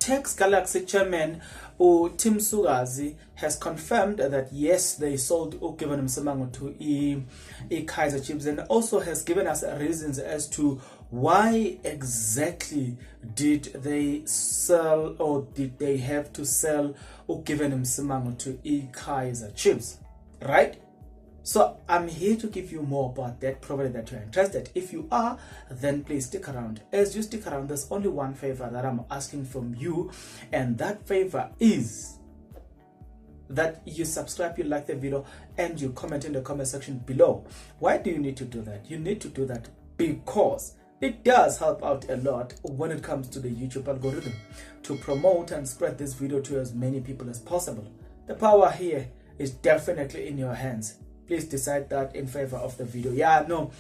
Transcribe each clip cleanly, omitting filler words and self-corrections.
Tex Galaxy chairman Tim Sugazi has confirmed that yes, they sold Given Msimango to Kaizer Chiefs, and also has given us reasons as to why exactly did they sell, or did they have to sell Given Msimango to Kaizer Chiefs, right? So I'm here to give you more about that, provided that you're interested. If you are, then please stick around. As you stick around, there's only one favor that I'm asking from you, and that favor is that you subscribe, you like the video, and you comment in the comment section below. Why do you need to do that? You need to do that because it does help out a lot when it comes to the YouTube algorithm to promote and spread this video to as many people as possible. The power here is definitely in your hands. Please decide that in favor of the video. Yeah, no.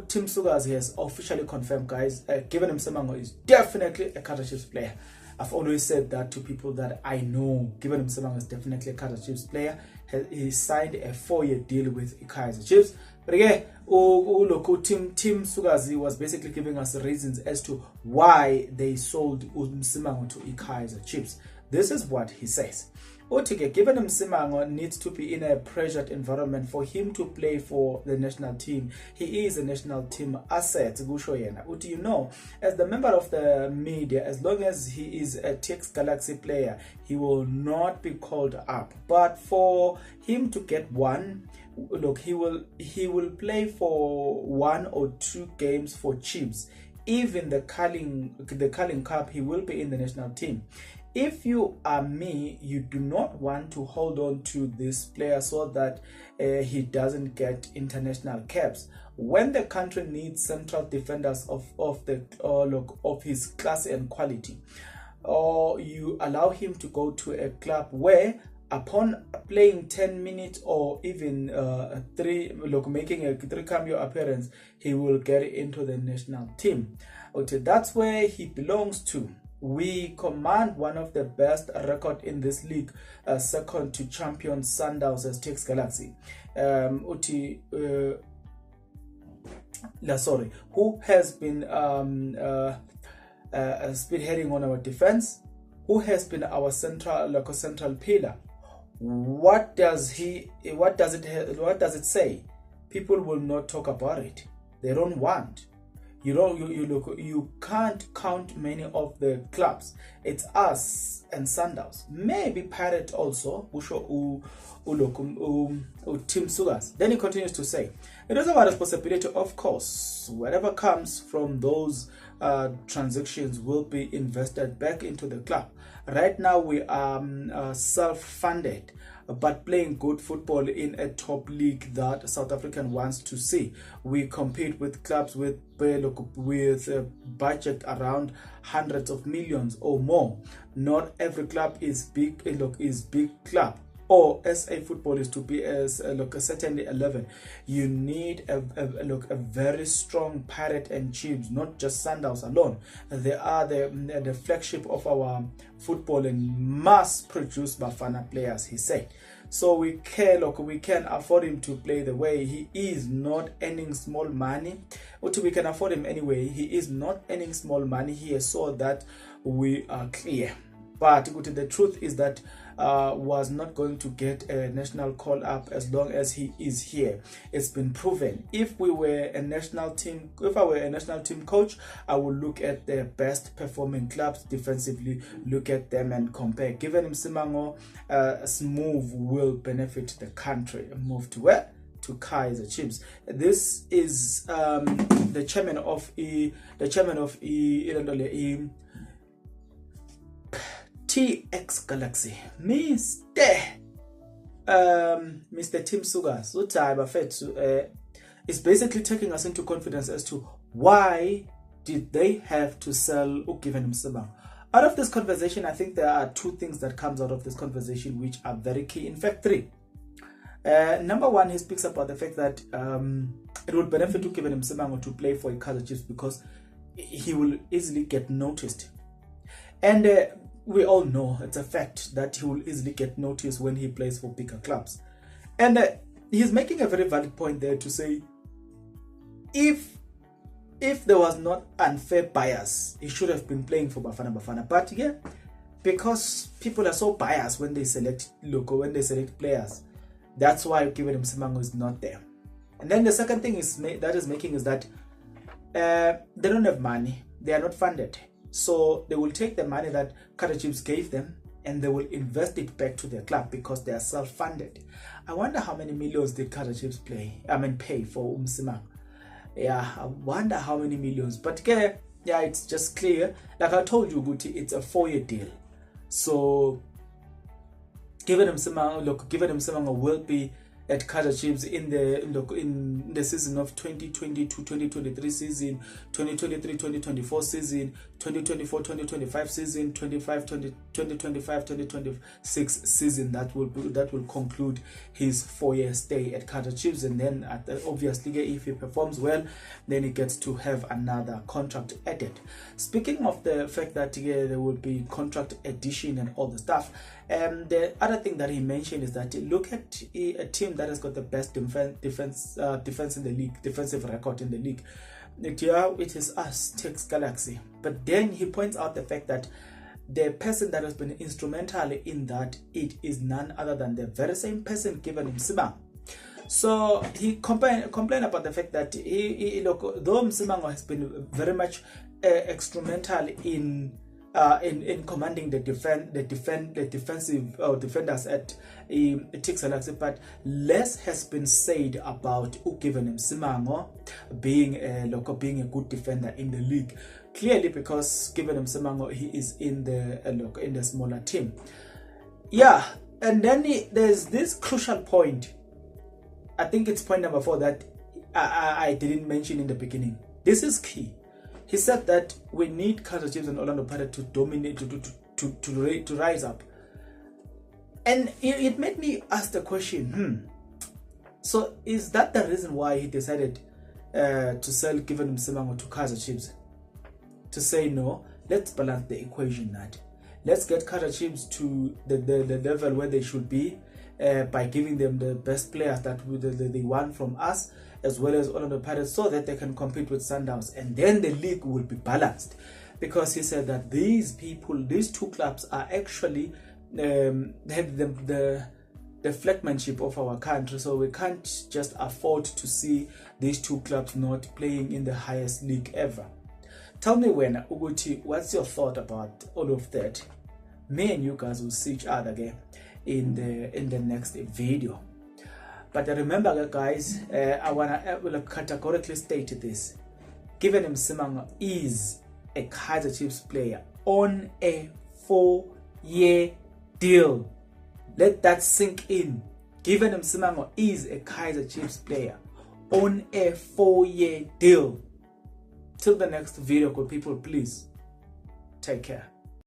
Tim Sugazi has officially confirmed, guys. Given Msimango is definitely a Kaizer Chiefs player. I've always said that to people that I know. Given Msimango is definitely a Kaizer Chiefs player. He signed a 4-year deal with Kaizer Chiefs. But again, Tim Sugazi was basically giving us reasons as to why they sold Msimango to Kaizer Chiefs. This is what he says. Given Msimango needs to be in a pressured environment for him to play for the national team. He is a national team asset. You know, as the member of the media, as long as he is a Tex Galaxy player, he will not be called up. But for him to get one, look, he will play for 1 or 2 games for Chiefs. Even the Carling Cup, he will be in the national team. If you are me, you do not want to hold on to this player so that he doesn't get international caps. When the country needs central defenders of his class and quality, or you allow him to go to a club where, upon playing 10 minutes or even making a 3 cameo appearance, he will get into the national team. That's where he belongs to. We command one of the best record in this league, second to champion Sundowns as Tex Galaxy. Who has been spearheading on our defense? Who has been our central pillar? What does it say? People will not talk about it. They don't want. You can't count many of the clubs. It's us and Sundowns. Maybe Pirate also. Tim Sugas. Then he continues to say, it is our responsibility, of course. Whatever comes from those transactions will be invested back into the club. Right now we are self-funded, but playing good football in a top league that South African wants to see. We compete with clubs with a budget around hundreds of millions or more. Not every club is big club. Or SA football is to be certainly a level. You need a very strong Pirate and Chiefs, not just Sundowns alone. They are the flagship of our football and must produce Bafana players, he said. So we can afford him to play the way he is, not earning small money. We can afford him anyway. He is not earning small money here, so that we are clear. But the truth is that was not going to get a national call up as long as he is here. It's been proven. If I were a national team coach, I would look at the best performing clubs defensively, look at them and compare. Given Msimango's move will benefit the country. A move to where? To Kaizer Chiefs. This is the chairman of TX Galaxy, Mr. Tim Sugas, is basically taking us into confidence as to why did they have to sell Given Msimango. Out of this conversation, I think there are 2 things that comes out of this conversation which are very key. In fact, 3. Number 1, he speaks about the fact that it would benefit Given Msimango to play for Kaizer Chiefs because he will easily get noticed. And we all know it's a fact that he will easily get noticed when he plays for bigger clubs. And he's making a very valid point there to say, if there was not unfair bias, he should have been playing for Bafana. But yeah, because people are so biased when they select players. That's why Given Msimango is not there. And then the second thing is that they don't have money. They are not funded. So they will take the money that Kaizer Chiefs gave them and they will invest it back to their club because they are self-funded. I wonder how many millions did Kaizer Chiefs pay for Msimango. Yeah, I wonder how many millions. But yeah, it's just clear. Like I told you, Guti, it's a 4-year deal. So Given Msimango will be at Kaizer Chiefs in the season of 2022-2023 season, 2023-2024 season, 2024-2025 season, 2025-2026 season. That will conclude his 4-year stay at Kaizer Chiefs, and then obviously if he performs well, then he gets to have another contract added. Speaking of the fact that there will be contract addition and all the stuff, the other thing that he mentioned is that look at a team that has got the best defense in the league, defensive record in the league. It is us, Tex Galaxy. But then he points out the fact that the person that has been instrumental in that, it is none other than the very same person Given Msimango. So he complained about the fact that though Msimango has been very much instrumental in commanding the defensive defenders at Tex Galaxy, but less has been said about Given Msimango being a good defender in the league. Clearly, because Given Msimango, he is in the smaller team. Yeah, and then there's this crucial point. I think it's point number 4 that I didn't mention in the beginning. This is key. He said that we need Kaizer Chiefs and Orlando Pirates to dominate, to rise up. And it made me ask the question, so is that the reason why he decided to sell Given Msimango to Kaizer Chiefs? To say, no, let's balance the equation that. Let's get Kaizer Chiefs to the level where they should be by giving them the best players that they want from us, as well as Orlando Pirates, so that they can compete with Sundowns, and then the league will be balanced. Because he said that these two clubs are actually the flagmanship of our country, so we can't just afford to see these two clubs not playing in the highest league ever. Tell me, when Uguti, what's your thought about all of that? Me and you guys will see each other again in the next video. But remember, guys, I wanna categorically state this: Given Msimango is a Kaizer Chiefs player on a 4-year deal. Let that sink in. Given Msimango is a Kaizer Chiefs player on a 4-year deal. Till the next video, good people, please take care.